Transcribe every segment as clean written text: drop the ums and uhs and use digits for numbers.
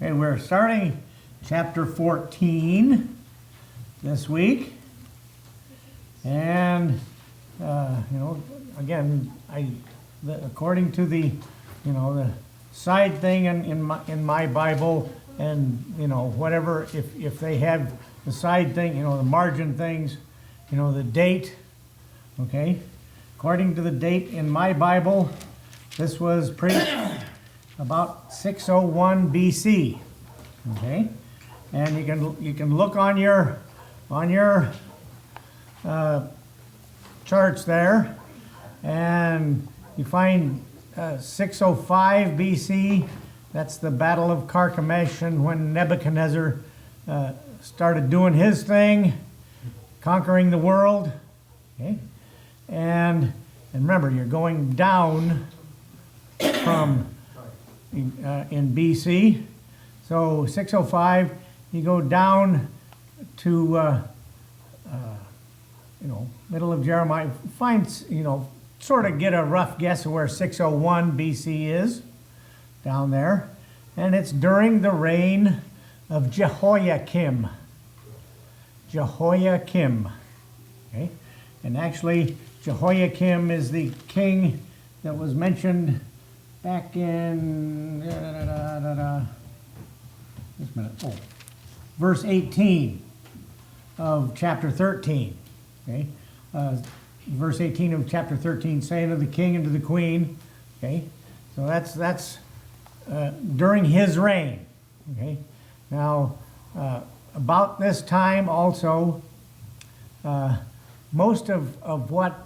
Okay, we're starting chapter 14 this week. And, again, according to the side thing in my Bible, and, whatever, if they have the side thing, the margin things, the date, okay? According to the date in my Bible, this was preached about 601 BC, okay? And you can look on your charts there, and you find 605 BC. That's the Battle of Carchemish, and when Nebuchadnezzar started doing his thing, conquering the world. Okay, and remember, you're going down from in BC. So 605, you go down to middle of Jeremiah. Find sort of get a rough guess of where 601 BC is down there, and it's during the reign of Jehoiakim. Jehoiakim, okay, and actually Jehoiakim is the king that was mentioned back in verse 18 of chapter 13. Okay, verse 18 of chapter 13, saying to the king and to the queen. Okay, so that's during his reign. Okay, now about this time also, most of what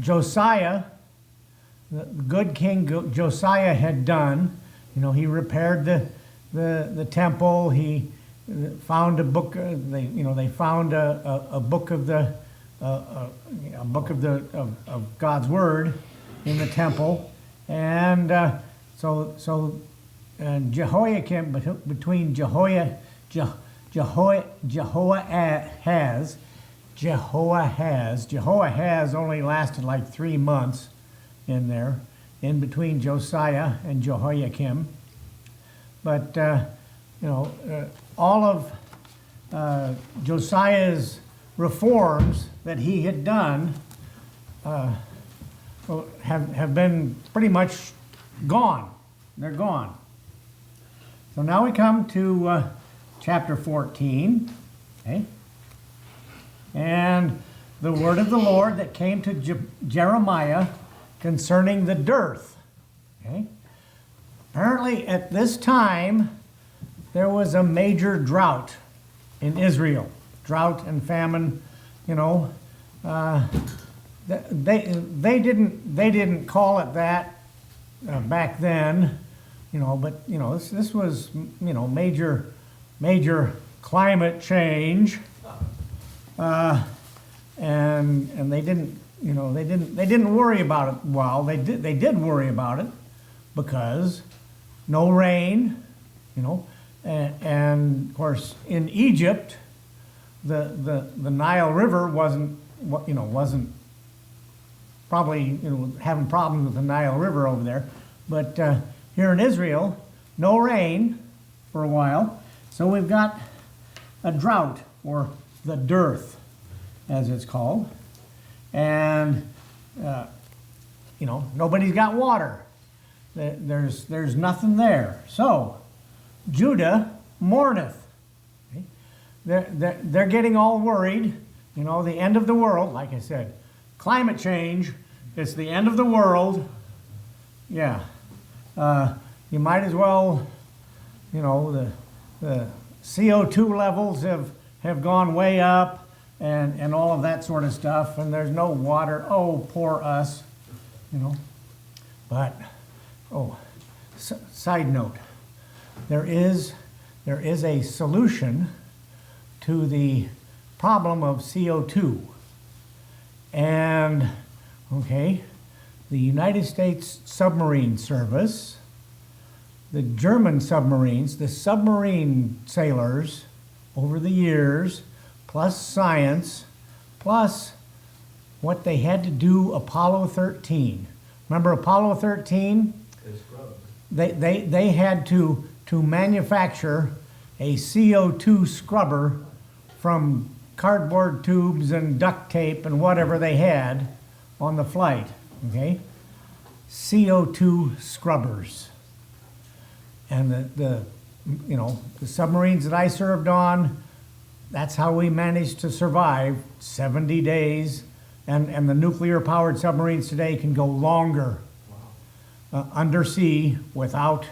Josiah, the good king Josiah, had done, he repaired the temple. He found a book. They found a book of God's word in the temple, and and Jehoiakim, between Jehoahaz only lasted like 3 months in there, in between Josiah and Jehoiakim. But, all of Josiah's reforms that he had done have been pretty much gone. They're gone. So now we come to chapter 14, okay? And the word of the Lord that came to Jeremiah concerning the dearth, okay? Apparently at this time there was a major drought in Israel. Drought and famine, they didn't call it that back then, but this was major climate change, and they didn't worry about it. Well, they did worry about it because no rain, and of course in Egypt the Nile River wasn't probably having problems with the Nile River over there, but here in Israel, no rain for a while, so we've got a drought, or the dearth as it's called, and nobody's got water. There's nothing there. So Judah mourneth. Okay? They're getting all worried. The end of the world, like I said, climate change. It's the end of the world. Yeah, you might as well. The CO2 levels have gone way up, and all of that sort of stuff. And there's no water. Oh, poor us. But side note. There is a solution to the problem of CO2. And, okay, the United States Submarine Service, the German submarines, the submarine sailors over the years, plus science, plus what they had to do Apollo 13. Remember Apollo 13? They had to to manufacture a CO2 scrubber from cardboard tubes and duct tape and whatever they had on the flight, okay? CO2 scrubbers. And the submarines that I served on, that's how we managed to survive 70 days. And the nuclear-powered submarines today can go longer undersea without,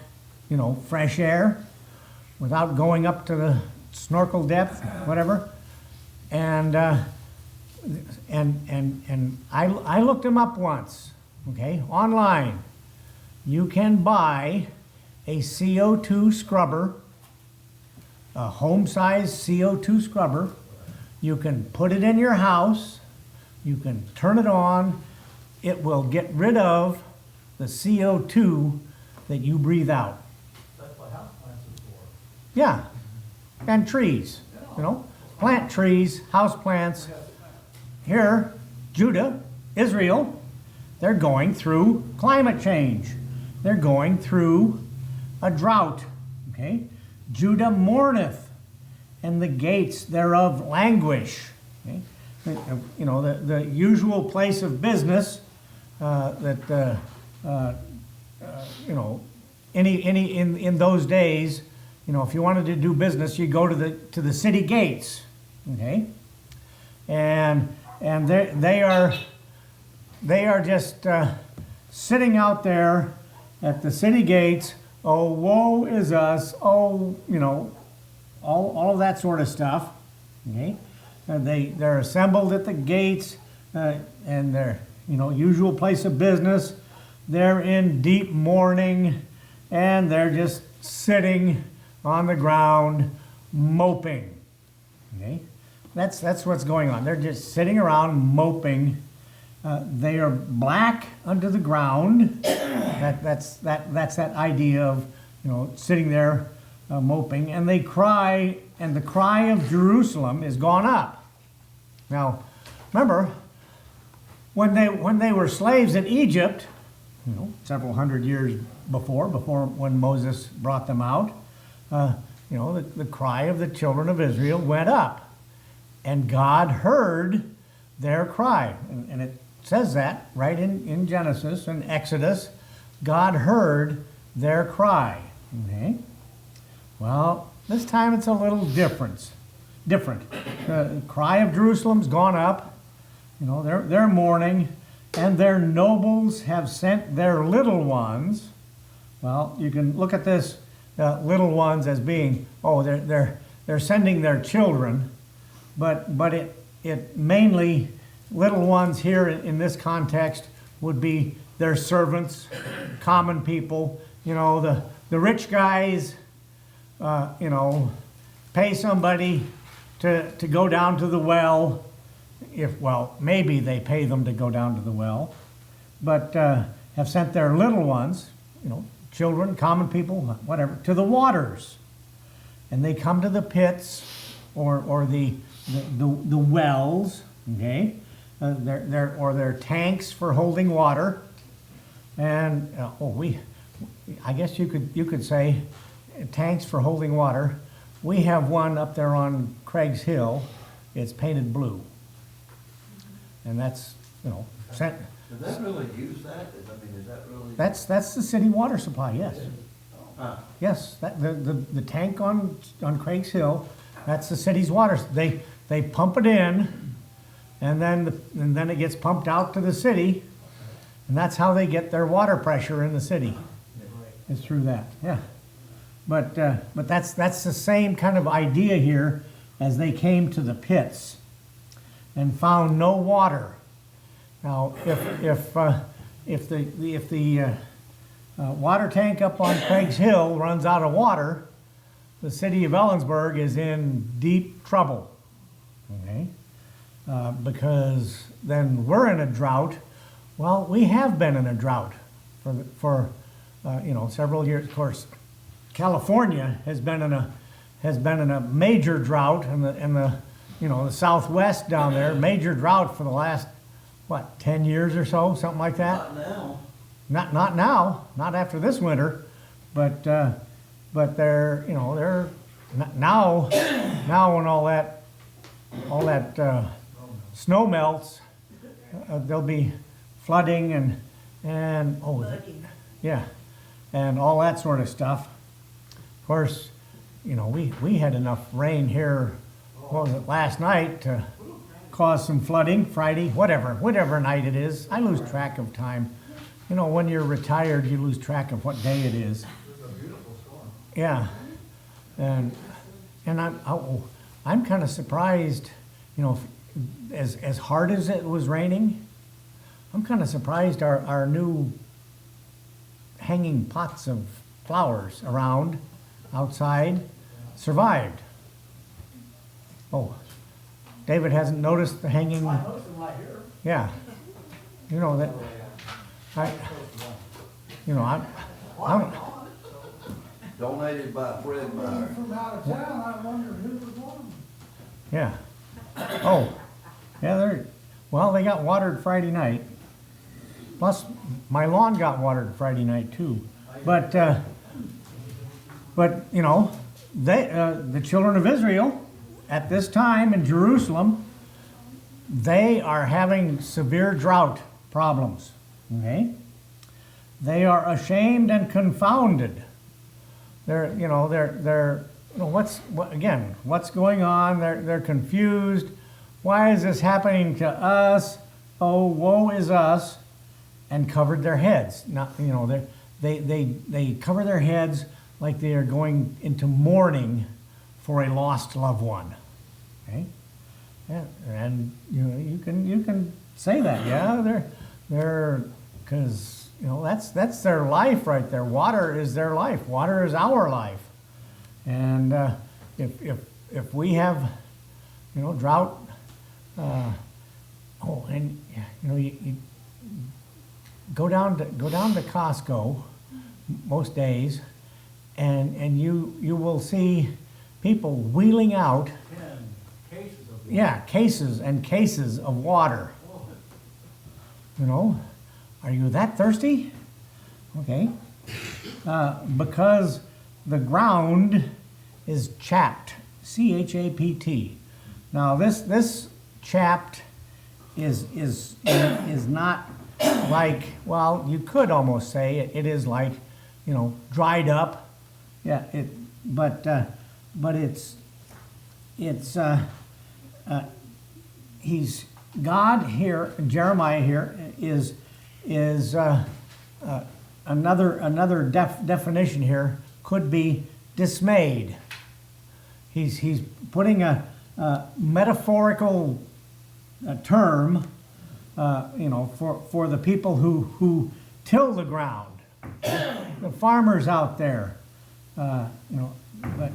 fresh air, without going up to the snorkel depth, whatever. And I looked them up once, okay, online. You can buy a CO2 scrubber, a home-sized CO2 scrubber. You can put it in your house. You can turn it on. It will get rid of the CO2 that you breathe out. That's what house plants are for. Yeah, and trees, plant trees, house plants. Here, Judah, Israel, they're going through climate change. They're going through a drought, okay? Judah mourneth, and the gates thereof languish. Okay? The usual place of business in those days, if you wanted to do business, you go to the city gates, okay? And they are just sitting out there at the city gates. Oh, woe is us. Oh, all of that sort of stuff. Okay, they're assembled at the gates, and their usual place of business. They're in deep mourning, and they're just sitting on the ground, moping. Okay, that's what's going on. They're just sitting around moping. They are black under the ground. That's that idea of sitting there moping, and they cry, and the cry of Jerusalem is gone up. Now, remember when they were slaves in Egypt, several hundred years before when Moses brought them out, the cry of the children of Israel went up, and God heard their cry, and it says that right in Genesis and Exodus. God heard their cry. Okay. Well, this time it's a little different. The cry of Jerusalem's gone up. They're mourning, and their nobles have sent their little ones. Well, you can look at this little ones as being, they're sending their children, but it mainly, little ones here in this context would be their servants, common people. The rich guys, pay somebody to go down to the well. Maybe they pay them to go down to the well, but have sent their little ones, children, common people, whatever, to the waters, and they come to the pits or the wells, okay. Their tanks for holding water, and I guess you could say tanks for holding water. We have one up there on Craig's Hill. It's painted blue, and that's sent. Does that really use that? Is that really? That's the city water supply. Yes, Oh. yes. The tank on Craig's Hill, that's the city's water. They pump it in. And then it gets pumped out to the city, and that's how they get their water pressure in the city. Is through that, yeah. But that's the same kind of idea here, as they came to the pits and found no water. Now, if the water tank up on Craig's Hill runs out of water, the city of Ellensburg is in deep trouble. Okay. Because then we're in a drought. Well, we have been in a drought for several years. Of course, California has been in a major drought, and the Southwest down there, major drought for the last 10 years or so, something like that. Not now. Not now, not after this winter, but but they're, you know, they're now when all that snow melts, there'll be flooding and yeah, and all that sort of stuff. Of course, you know, we had enough rain here, what was it, last night to cause some flooding, Friday, whatever night it is. I lose track of time. You know, when you're retired, you lose track of what day it is. It was a beautiful storm. Yeah, and I'm kind of surprised, you know, as hard as it was raining, I'm kind of surprised our new hanging pots of flowers around outside survived. Oh, David hasn't noticed the hanging. I noticed them right here. Yeah, you know that. I'm Donated by Fred Meyer. From out of town, I wondered who was one. yeah. Oh, yeah. They got watered Friday night. Plus, my lawn got watered Friday night too. But you know, the children of Israel at this time in Jerusalem, they are having severe drought problems. Okay, they are ashamed and confounded. They're what's going on? They're confused. Why is this happening to us? Oh, woe is us! And covered their heads. Not, you know, they cover their heads like they are going into mourning for a lost loved one. Okay, yeah, and you know you can say that, yeah, they're because you know that's their life right there. Water is their life. Water is our life, and if we have, you know, drought, and you know you go down to Costco most days, and you will see people wheeling out 10 cases of water. yeah cases and cases of water. You know, are you that thirsty? Okay, because the ground is chapped, CHAPT. Now this chapped is not like, well, you could almost say it is like, you know, dried up. Yeah, but he's God here. Jeremiah here is another definition here could be dismayed. He's putting a metaphorical term, you know, for the people who till the ground, the farmers out there, you know. But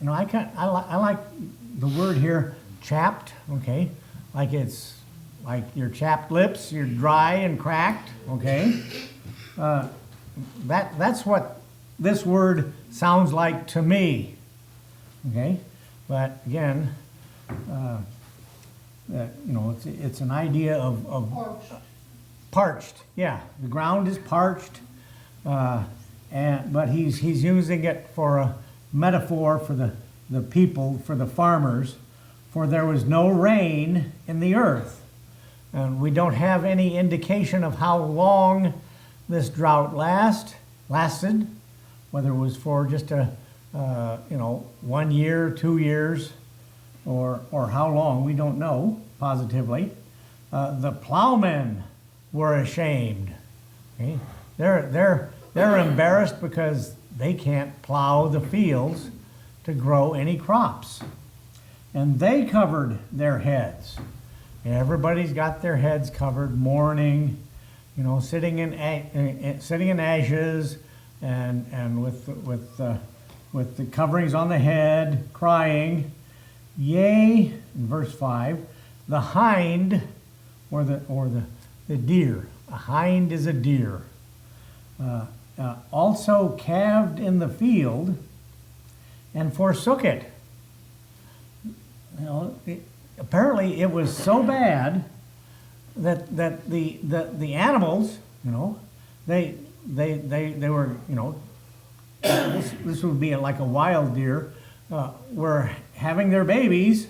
you know, I like the word here, chapped. Okay, like it's like your chapped lips, you're dry and cracked. Okay, that's what this word sounds like to me. Okay, but again, you know, it's an idea of parched. Yeah, the ground is parched, but he's using it for a metaphor for the people, for the farmers, for there was no rain in the earth. And we don't have any indication of how long this drought lasted, whether it was for just a you know, 1 year, 2 years, or how long, we don't know positively. The plowmen were ashamed. Okay? They're embarrassed because they can't plow the fields to grow any crops. And they covered their heads. Everybody's got their heads covered, mourning, you know, sitting in ashes, and with the coverings on the head, crying. Yea, in verse 5, the hind, or the deer. A hind is a deer. Also calved in the field, and forsook it. You know, apparently it was so bad that the animals, you know, they were, you know, this would be like a wild deer, were having their babies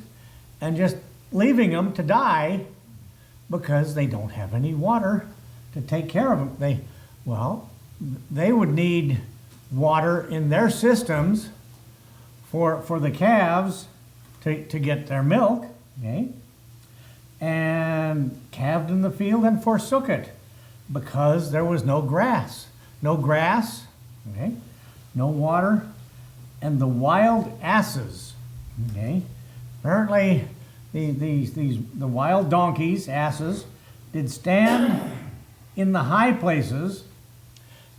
and just leaving them to die because they don't have any water to take care of them. They would need water in their systems for the calves to get their milk, okay? And calved in the field and forsook it because there was no grass. No grass, okay? No water. And the wild asses, okay? Apparently, the wild donkeys, asses, did stand in the high places,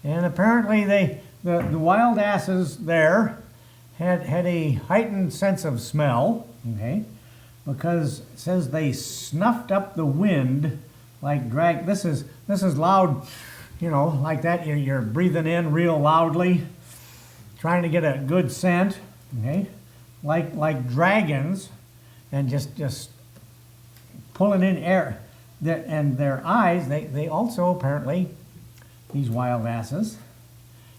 and apparently the wild asses there had a heightened sense of smell, okay? Because it says they snuffed up the wind like drag. This is loud, like that. You're breathing in real loudly, trying to get a good scent, okay? Like dragons, and just pulling in air. And their eyes, they also apparently, these wild asses,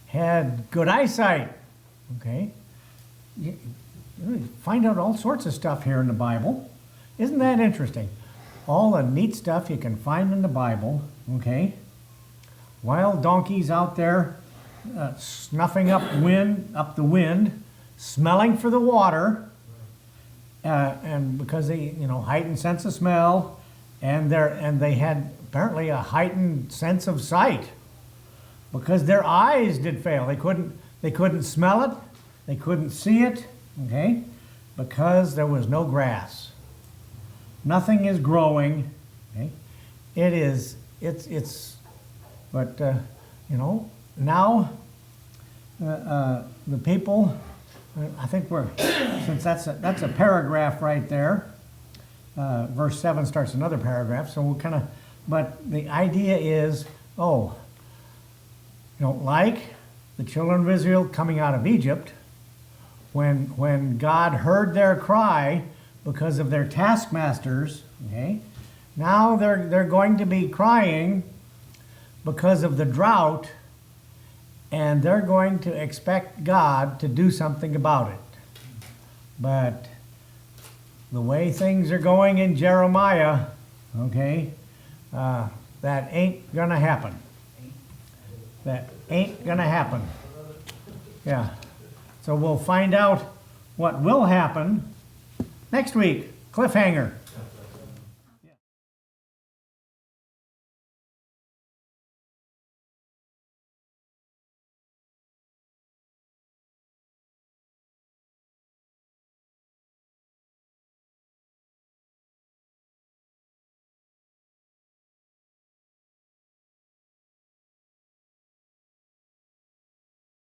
had good eyesight, okay? You find out all sorts of stuff here in the Bible. Isn't that interesting? All the neat stuff you can find in the Bible, okay? Wild donkeys out there snuffing up the wind, smelling for the water, and because they, heightened sense of smell, and they had apparently a heightened sense of sight, because their eyes did fail. They couldn't smell it, they couldn't see it, okay, because there was no grass. Nothing is growing, okay? But now the people, I think since that's a paragraph right there, verse 7 starts another paragraph, so we'll but the idea is, like the children of Israel coming out of Egypt, when God heard their cry because of their taskmasters, okay, now they're going to be crying because of the drought, and they're going to expect God to do something about it. But the way things are going in Jeremiah, okay, that ain't gonna happen. That ain't gonna happen. Yeah. So we'll find out what will happen next week. Cliffhanger.